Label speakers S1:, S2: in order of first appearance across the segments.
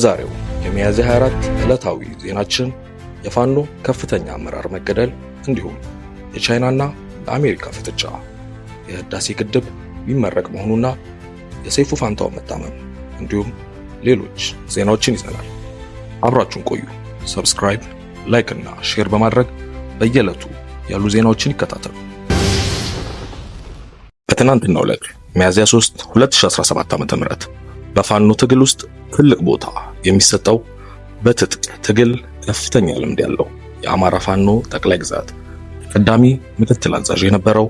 S1: ዛሬው የሚያዝያ 24 ዕለታዊ ዜናችን የፋኖ ከፍተኛ አመራር መገደል እንዲሁም የቻይናና የአሜሪካ ፍጥጫ፣ የህዳሴ ግድብ ሊመረቅ መሆኑና የሰይፉ ፋንታው መታመም እንዲሁም ሌሎች ዜናዎችን ይዘናል። አብራችሁን ቆዩ። ሰብስክራይብ፣ ላይክ እና ሼር በማድረግ በየዕለቱ ያሉ ዜናዎችን ይከታተሉ። በትናንትናው ዕለት ሚያዝያ 3 2017 ዓ.ም በፋኖ ትግል ውስጥ ትልቅ ቦታ የሚሰጠው በትጥቅ ትግል ከፍተኛ ልምድ ያለው የአማራ ፋኖ ጠቅላይ ግዛት ቀዳሚ ምክትል አዛዥ የነበረው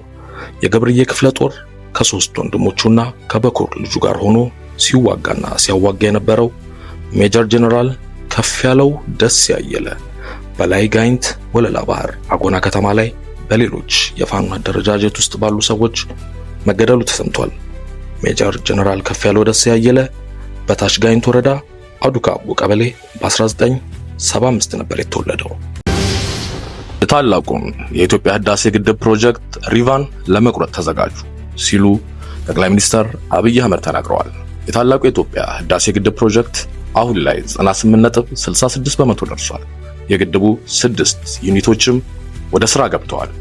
S1: የገብርዬ ክፍለ ጦር ከሶስት ወንድሞቹና ከበኩር ልጁ ጋር ሆኖ ሲዋጋና ሲያዋጋ የነበረው ሜጀር ጀነራል ከፍያለው ደስ ያየለ በላይ ጋይንት ወለላ ባህር አጎና ከተማ ላይ በሌሎች የፋኖ አደረጃጀት ውስጥ ባሉ ሰዎች መገደሉ ተሰምቷል። ሜጀር ጀነራል ከፍያለው ደስ ያየለ በታች ጋይንት ወረዳ አዱካቡ ቀበሌ በ1975 ነበር የተወለደው። የታላቁን የኢትዮጵያ ህዳሴ ግድብ ፕሮጀክት ሪቫን ለመቁረጥ ተዘጋጁ ሲሉ ጠቅላይ ሚኒስትር አብይ አህመድ ተናግረዋል። የታላቁ የኢትዮጵያ ህዳሴ ግድብ ፕሮጀክት አሁን ላይ 98.66% ደርሷል። የግድቡ 6 ዩኒቶችም ወደ ስራ ገብተዋል።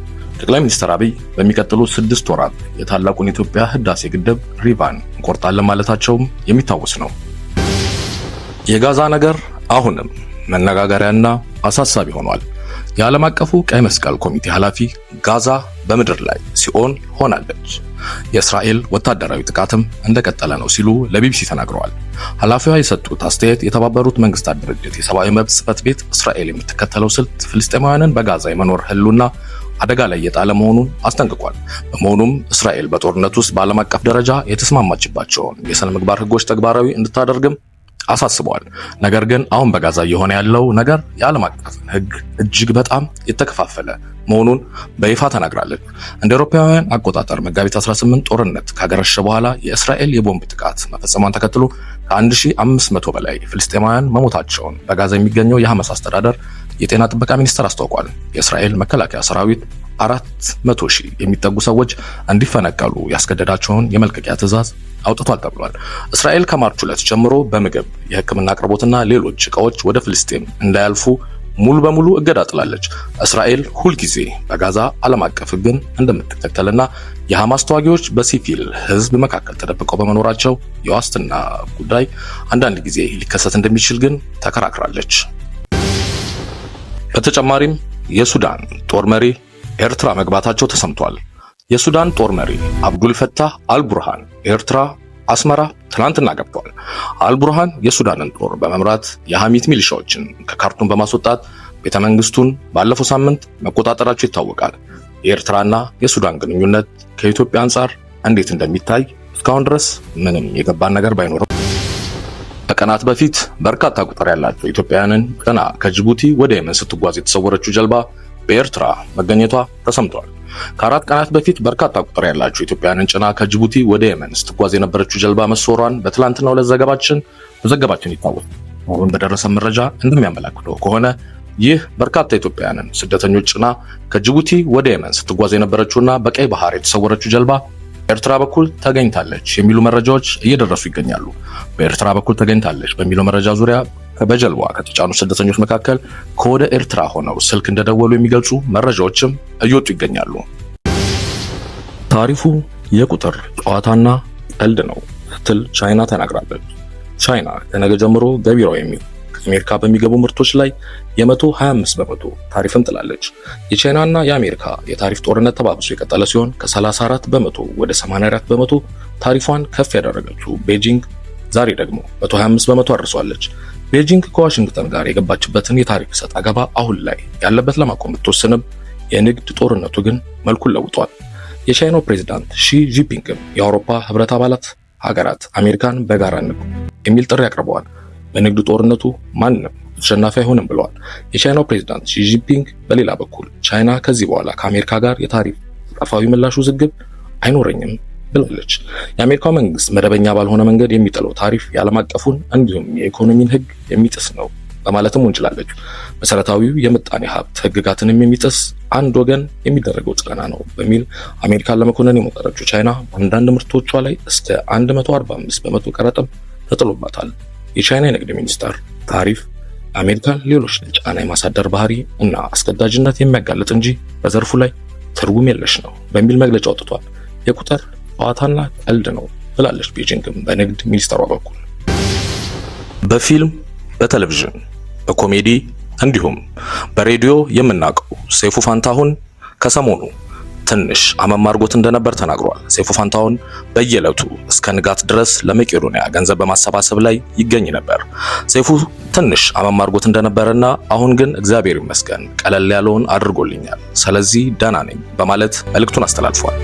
S1: ጠቅላይ ሚኒስትር አብይ በሚቀጥሉት 6 ወራት የታላቁን የኢትዮጵያ ህዳሴ ግድብ ሪቫን እንቆርጣለን ማለታቸውም የሚታወስ ነው። የጋዛ ነገር አሁንም መነጋገሪያና አሳሳቢ ሆኗል። የዓለም አቀፉ ቀይ መስቀል ኮሚቴ ኃላፊ ጋዛ በምድር ላይ ሲኦል ሆናለች፣ የእስራኤል ወታደራዊ ጥቃትም እንደቀጠለ ነው ሲሉ ለቢቢሲ ተናግረዋል። ኃላፊዋ የሰጡት አስተያየት የተባበሩት መንግስታት ድርጅት የሰብአዊ መብት ጽሕፈት ቤት እስራኤል የምትከተለው ስልት ፍልስጤማውያንን በጋዛ የመኖር ህልውና አደጋ ላይ የጣለ መሆኑን አስጠንቅቋል። በመሆኑም እስራኤል በጦርነት ውስጥ በዓለም አቀፍ ደረጃ የተስማማችባቸውን የሥነ ምግባር ህጎች ተግባራዊ እንድታደርግም አሳስበዋል። ነገር ግን አሁን በጋዛ እየሆነ ያለው ነገር የዓለም አቀፍ ህግ እጅግ በጣም የተከፋፈለ መሆኑን በይፋ ተናግራለች። እንደ አውሮፓውያን አቆጣጠር መጋቢት 18 ጦርነት ካገረሸ በኋላ የእስራኤል የቦምብ ጥቃት መፈጸሟን ተከትሎ ከ1500 በላይ ፍልስጤማውያን መሞታቸውን በጋዛ የሚገኘው የሐማስ አስተዳደር የጤና ጥበቃ ሚኒስቴር አስታውቋል። የእስራኤል መከላከያ ሰራዊት 400,000 የሚጠጉ ሰዎች እንዲፈነቀሉ ያስገደዳቸውን የመልቀቂያ ትዕዛዝ አውጥቷል ተብሏል። እስራኤል ከማርች 2 ጀምሮ በምግብ የህክምና አቅርቦትና ሌሎች ዕቃዎች ወደ ፍልስጤም እንዳያልፉ ሙሉ በሙሉ እገዳ ጥላለች። እስራኤል ሁልጊዜ በጋዛ ዓለም አቀፍ ህግን እንደምትከተልና የሐማስ ተዋጊዎች በሲቪል ህዝብ መካከል ተደብቀው በመኖራቸው የዋስትና ጉዳይ አንዳንድ ጊዜ ሊከሰት እንደሚችል ግን ተከራክራለች። በተጨማሪም የሱዳን ጦር መሪ ኤርትራ መግባታቸው ተሰምቷል። የሱዳን ጦር መሪ አብዱል ፈታህ አልቡርሃን ኤርትራ አስመራ ትናንትና ገብተዋል። አልቡርሃን የሱዳንን ጦር በመምራት የሐሚት ሚሊሻዎችን ከካርቱም በማስወጣት ቤተመንግስቱን ባለፈው ሳምንት መቆጣጠራቸው ይታወቃል። የኤርትራና የሱዳን ግንኙነት ከኢትዮጵያ አንጻር እንዴት እንደሚታይ እስካሁን ድረስ ምንም የገባን ነገር ባይኖርም ከቀናት በፊት በርካታ ቁጥር ያላቸው ኢትዮጵያውያንን ጭና ከጅቡቲ ወደ የመን ስትጓዝ የተሰወረችው ጀልባ በኤርትራ መገኘቷ ተሰምቷል። ከ4 ቀናት በፊት በርካታ ቁጥር ያላቸው ኢትዮጵያውያንን ጭና ከጅቡቲ ወደ የመን ስትጓዝ የነበረችው ጀልባ መሰወሯን በትላንትናው ዕለት ዘገባችን ይታወቃል። አሁን በደረሰ መረጃ እንደሚያመለክተው ከሆነ ይህ በርካታ ኢትዮጵያውያንን ስደተኞች ጭና ከጅቡቲ ወደ የመን ስትጓዝ የነበረችውና በቀይ ባህር የተሰወረችው ጀልባ ኤርትራ በኩል ተገኝታለች የሚሉ መረጃዎች እየደረሱ ይገኛሉ። በኤርትራ በኩል ተገኝታለች በሚለው መረጃ ዙሪያ በጀልባ ከተጫኑ ስደተኞች መካከል ከወደ ኤርትራ ሆነው ስልክ እንደደወሉ የሚገልጹ መረጃዎችም እየወጡ ይገኛሉ። ታሪፉ የቁጥር ጨዋታና ቀልድ ነው ስትል ቻይና ተናግራለች። ቻይና ከነገ ጀምሮ ገቢራዊ የሚሆን ከአሜሪካ በሚገቡ ምርቶች ላይ የ125% ታሪፍን ጥላለች። የቻይናና የአሜሪካ የታሪፍ ጦርነት ተባብሶ የቀጠለ ሲሆን ከ34% ወደ 84% ታሪፏን ከፍ ያደረገችው ቤጂንግ ዛሬ ደግሞ 125% አድርሷለች። ቤጂንግ ከዋሽንግተን ጋር የገባችበትን የታሪፍ ሰጥ አገባ አሁን ላይ ያለበት ለማቆም ብትወስንም የንግድ ጦርነቱ ግን መልኩን ለውጧል። የቻይናው ፕሬዝዳንት ሺ ጂንፒንግም የአውሮፓ ህብረት አባላት ሀገራት አሜሪካን በጋራ ንግዱ የሚል ጥሪ አቅርበዋል። በንግድ ጦርነቱ ማንም ተሸናፊ አይሆንም ብለዋል። የቻይናው ፕሬዝዳንት ሺ ጂንፒንግ በሌላ በኩል ቻይና ከዚህ በኋላ ከአሜሪካ ጋር የታሪፍ ጠፋዊ ምላሽ ውዝግብ አይኖረኝም ብላለች። የአሜሪካው መንግስት መደበኛ ባልሆነ መንገድ የሚጥለው ታሪፍ የዓለም አቀፉን እንዲሁም የኢኮኖሚን ህግ የሚጥስ ነው በማለትም ወንጅላለች። መሰረታዊው የምጣኔ ሀብት ህግጋትንም የሚጥስ አንድ ወገን የሚደረገው ጫና ነው በሚል አሜሪካን ለመኮነን የሞከረችው ቻይና አንዳንድ ምርቶቿ ላይ እስከ 145% ቀረጥም ተጥሎባታል። የቻይና የንግድ ሚኒስቴር ታሪፍ አሜሪካን ሌሎች ላይ ጫና የማሳደር ባህሪ እና አስገዳጅነት የሚያጋልጥ እንጂ በዘርፉ ላይ ትርጉም የለሽ ነው በሚል መግለጫ አውጥቷል። የቁጥር ጨዋታና ቀልድ ነው ብላለች ቤጂንግም በንግድ ሚኒስቴሯ በኩል። በፊልም፣ በቴሌቪዥን፣ በኮሜዲ እንዲሁም በሬዲዮ የምናውቀው ሰይፉ ፋንታሁን ከሰሞኑ ትንሽ አመም አድርጎት እንደነበር ተናግሯል። ሰይፉ ፋንታሁን በየዕለቱ እስከ ንጋት ድረስ ለመቄዶንያ ገንዘብ በማሰባሰብ ላይ ይገኝ ነበር። ሰይፉ ትንሽ አመም አድርጎት እንደነበረና አሁን ግን እግዚአብሔር ይመስገን ቀለል ያለውን አድርጎልኛል፣ ስለዚህ ደህና ነኝ በማለት መልእክቱን አስተላልፏል።